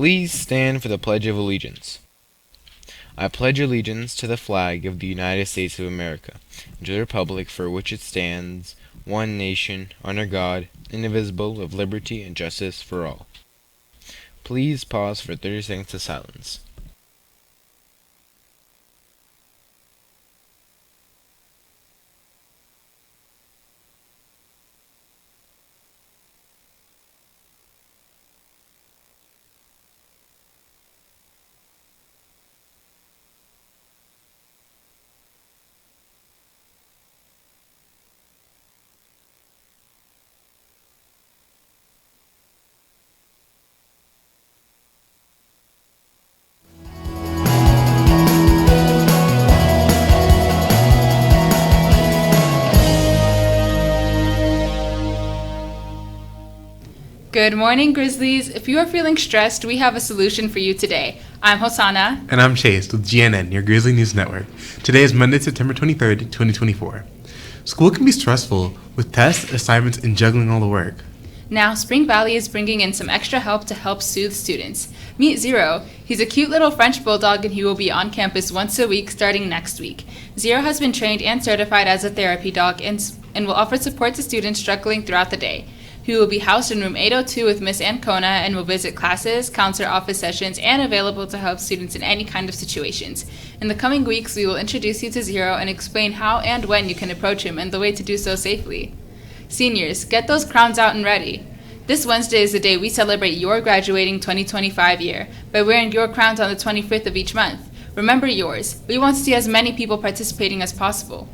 Please stand for the Pledge of Allegiance. I pledge allegiance to the flag of the United States of America, and to the republic for which it stands, one nation, under God, indivisible, with liberty and justice for all. Please pause for 30 seconds of silence. Good morning, Grizzlies. If you are feeling stressed, we have a solution for you today. I'm Hosanna. And I'm Chase with GNN, your Grizzly News Network. Today is Monday, September 23rd, 2024. School can be stressful with tests, assignments, and juggling all the work. Now, Spring Valley is bringing in some extra help to help soothe students. Meet Zero. He's a cute little French bulldog, and he will be on campus once a week starting next week. Zero has been trained and certified as a therapy dog and will offer support to students struggling throughout the day. He will be housed in room 802 with Miss Ancona and will visit classes, counselor office sessions, and available to help students in any kind of situations. In the coming weeks, we will introduce you to Zero and explain how and when you can approach him and the way to do so safely. Seniors, get those crowns out and ready. This Wednesday is the day we celebrate your graduating 2025 year by wearing your crowns on the 25th of each month. Remember yours. We want to see as many people participating as possible.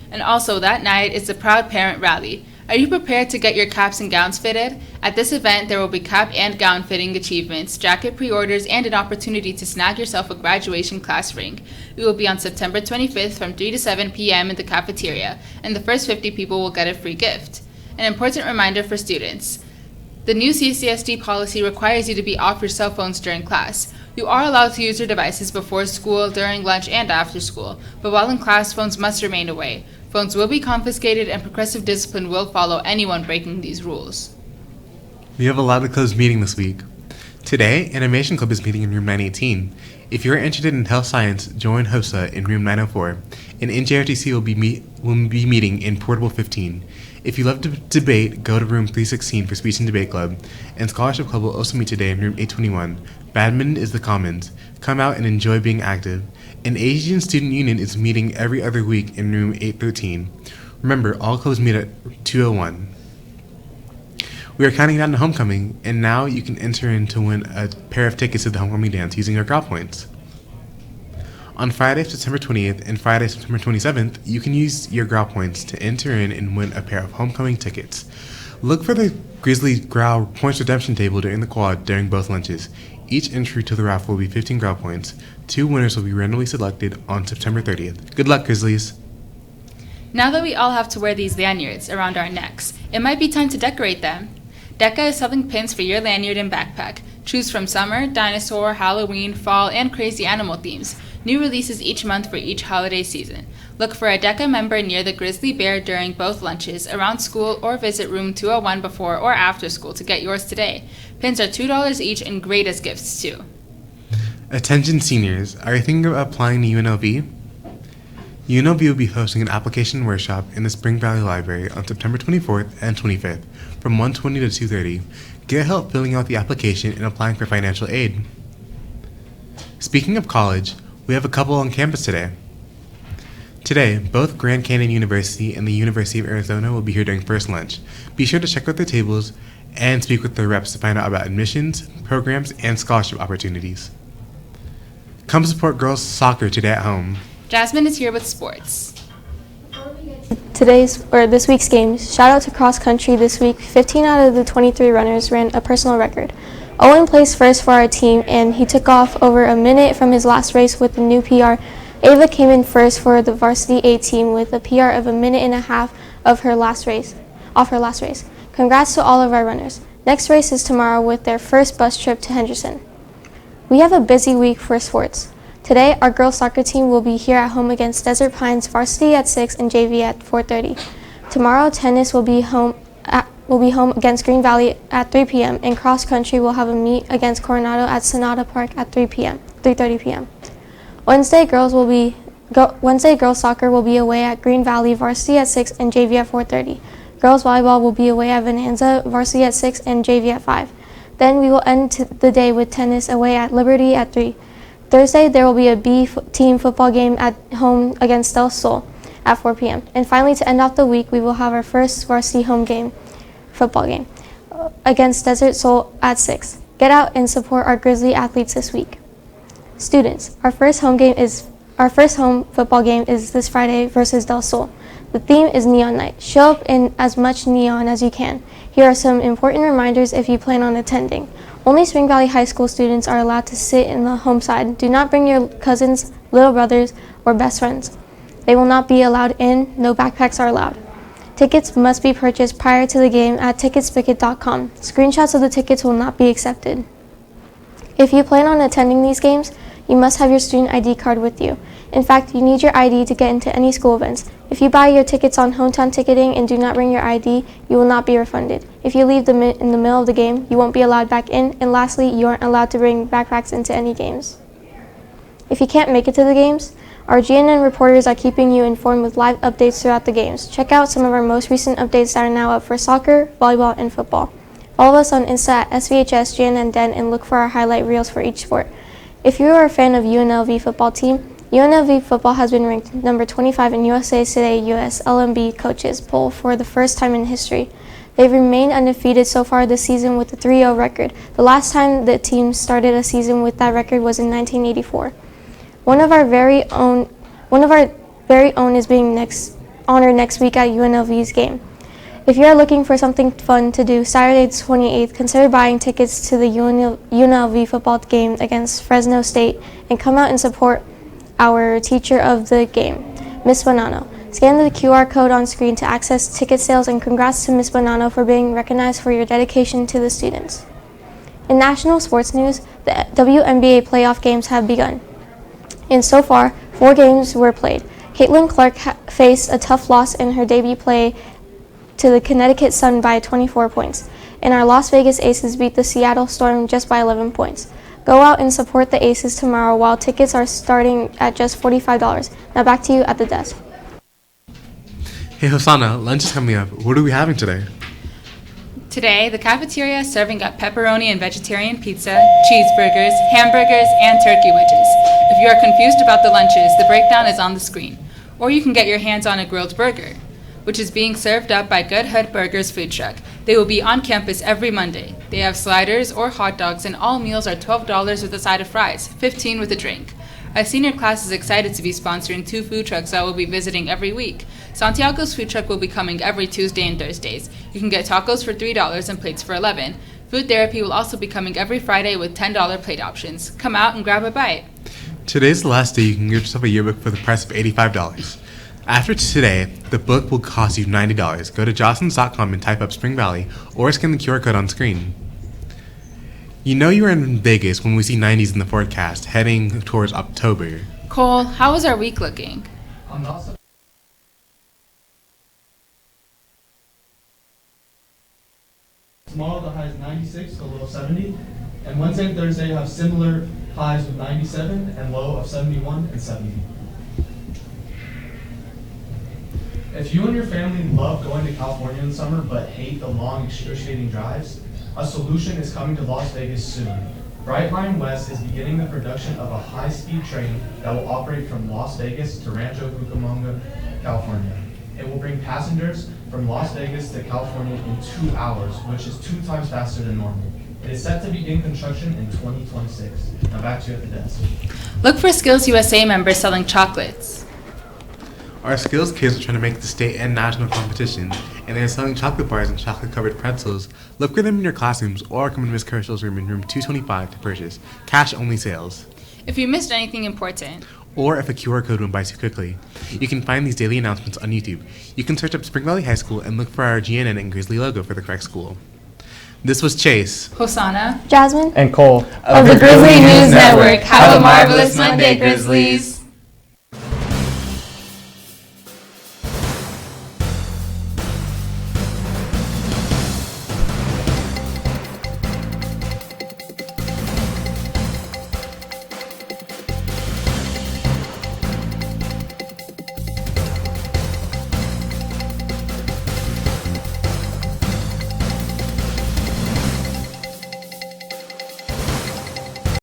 And also that night is the Proud Parent Rally. Are you prepared to get your caps and gowns fitted? At this event, there will be cap and gown fitting achievements, jacket pre-orders, and an opportunity to snag yourself a graduation class ring. It will be on September 25th from 3 to 7 p.m. in the cafeteria, and the first 50 people will get a free gift. An important reminder for students. The new CCSD policy requires you to be off your cell phones during class. You are allowed to use your devices before school, during lunch, and after school, but while in class, phones must remain away. Phones will be confiscated and progressive discipline will follow anyone breaking these rules. We have a lot of clubs meeting this week. Today, Animation Club is meeting in room 918. If you're interested in health science, join HOSA in room 904. And NJRTC will be meeting in Portable 15. If you love to debate, go to room 316 for Speech and Debate Club. And Scholarship Club will also meet today in room 821. Badminton is the commons. Come out and enjoy being active. An Asian Student Union is meeting every other week in room 813. Remember, all clubs meet at 201. We are counting down to homecoming, and now you can enter in to win a pair of tickets to the homecoming dance using your growl points. On Friday, September 20th and Friday, September 27th, you can use your growl points to enter in and win a pair of homecoming tickets. Look for the Grizzly Growl Points Redemption table during the quad during both lunches. Each entry to the raffle will be 15 growl points. 2 winners will be randomly selected on September 30th. Good luck, Grizzlies! Now that we all have to wear these lanyards around our necks, it might be time to decorate them. Deca is selling pins for your lanyard and backpack. Choose from summer, dinosaur, Halloween, fall, and crazy animal themes. New releases each month for each holiday season. Look for a DECA member near the Grizzly Bear during both lunches, around school, or visit room 201 before or after school to get yours today. Pins are $2 each and great as gifts, too. Attention seniors, are you thinking of applying to UNLV? UNLV will be hosting an application workshop in the Spring Valley Library on September 24th and 25th from 1:20 to 2:30. Get help filling out the application and applying for financial aid. Speaking of college, we have a couple on campus today. Today, both Grand Canyon University and the University of Arizona will be here during first lunch. Be sure to check out their tables and speak with their reps to find out about admissions, programs, and scholarship opportunities. Come support girls soccer today at home. Jasmine is here with sports. This week's games, shout out to cross country this week. 15 out of the 23 runners ran a personal record. Owen placed first for our team, and he took off over a minute from his last race with a new PR. Ava came in first for the varsity A team with a PR of a minute and a half of her last race. Congrats to all of our runners. Next race is tomorrow with their first bus trip to Henderson. We have a busy week for sports. Today, our girls soccer team will be here at home against Desert Pines varsity at 6 and JV at 4:30. Tomorrow, tennis will will be home against Green Valley at 3 p.m. and cross country will have a meet against Coronado at Sonata Park at 3:30 p.m. Wednesday girls soccer will be away at Green Valley varsity at 6 and JV at 4:30. Girls volleyball will be away at Bonanza varsity at 6 and JV at 5. Then we will end the day with tennis away at Liberty at 3. Thursday there will be a team football game at home against Del Sol at 4 p.m. And finally, to end off the week, we will have our first varsity football game against Desert Soul at 6. Get out and support our Grizzly athletes this week. Students, our first home football game is this Friday versus Del Sol. The theme is Neon Night. Show up in as much neon as you can. Here are some important reminders if you plan on attending. Only Spring Valley High School students are allowed to sit in the home side. Do not bring your cousins, little brothers, or best friends. They will not be allowed in. No backpacks are allowed. Tickets must be purchased prior to the game at ticketspicket.com. Screenshots of the tickets will not be accepted. If you plan on attending these games, you must have your student ID card with you. In fact, you need your ID to get into any school events. If you buy your tickets on hometown ticketing and do not bring your ID, you will not be refunded. If you leave in the middle of the game, you won't be allowed back in. And lastly, you aren't allowed to bring backpacks into any games. If you can't make it to the games, our GNN reporters are keeping you informed with live updates throughout the games. Check out some of our most recent updates that are now up for soccer, volleyball, and football. Follow us on Insta at SVHS GNN Den and look for our highlight reels for each sport. If you are a fan of UNLV football team, UNLV football has been ranked number 25 in USA Today US LMB coaches poll for the first time in history. They've remained undefeated so far this season with a 3-0 record. The last time the team started a season with that record was in 1984. One of our very own is being honored next week at UNLV's game. If you are looking for something fun to do Saturday the 28th, consider buying tickets to the UNLV football game against Fresno State and come out and support our teacher of the game, Miss Bonanno. Scan the QR code on screen to access ticket sales, and congrats to Miss Bonanno for being recognized for your dedication to the students. In national sports news, the WNBA playoff games have begun. And so far, 4 games were played. Caitlin Clark faced a tough loss in her debut play to the Connecticut Sun by 24 points. And our Las Vegas Aces beat the Seattle Storm just by 11 points. Go out and support the Aces tomorrow while tickets are starting at just $45. Now back to you at the desk. Hey Hosanna, lunch is coming up. What are we having today? Today, the cafeteria is serving up pepperoni and vegetarian pizza, cheeseburgers, hamburgers, and turkey wedges. If you are confused about the lunches, the breakdown is on the screen. Or you can get your hands on a grilled burger, which is being served up by Good Hood Burgers food truck. They will be on campus every Monday. They have sliders or hot dogs, and all meals are $12 with a side of fries, $15 with a drink. Our senior class is excited to be sponsoring 2 food trucks that will be visiting every week. Santiago's food truck will be coming every Tuesday and Thursdays. You can get tacos for $3 and plates for $11. Food therapy will also be coming every Friday with $10 plate options. Come out and grab a bite. Today's the last day you can get yourself a yearbook for the price of $85. After today, the book will cost you $90. Go to jostens.com and type up Spring Valley or scan the QR code on screen. You know you are in Vegas when we see 90s in the forecast, heading towards October. Cole, how is our week looking? Tomorrow the high is 96, the low of 70. And Wednesday and Thursday have similar highs with 97 and low of 71 and 70. If you and your family love going to California in the summer but hate the long, excruciating drives, a solution is coming to Las Vegas soon. Brightline West is beginning the production of a high-speed train that will operate from Las Vegas to Rancho Cucamonga, California. It will bring passengers from Las Vegas to California in 2 hours, which is 2 times faster than normal. It is set to begin construction in 2026. Now back to you at the desk. Look for Skills USA members selling chocolates. Our Skills kids are trying to make the state and national competition, and they're selling chocolate bars and chocolate-covered pretzels. Look for them in your classrooms or come to Miss Kershaw's room in room 225 to purchase. Cash-only sales. If you missed anything important, or if a QR code went by too quickly, you can find these daily announcements on YouTube. You can search up Spring Valley High School and look for our GNN and Grizzly logo for the correct school. This was Chase, Hosanna, Jasmine, and Cole of the Grizzly News Network. Have a marvelous Monday, Grizzlies!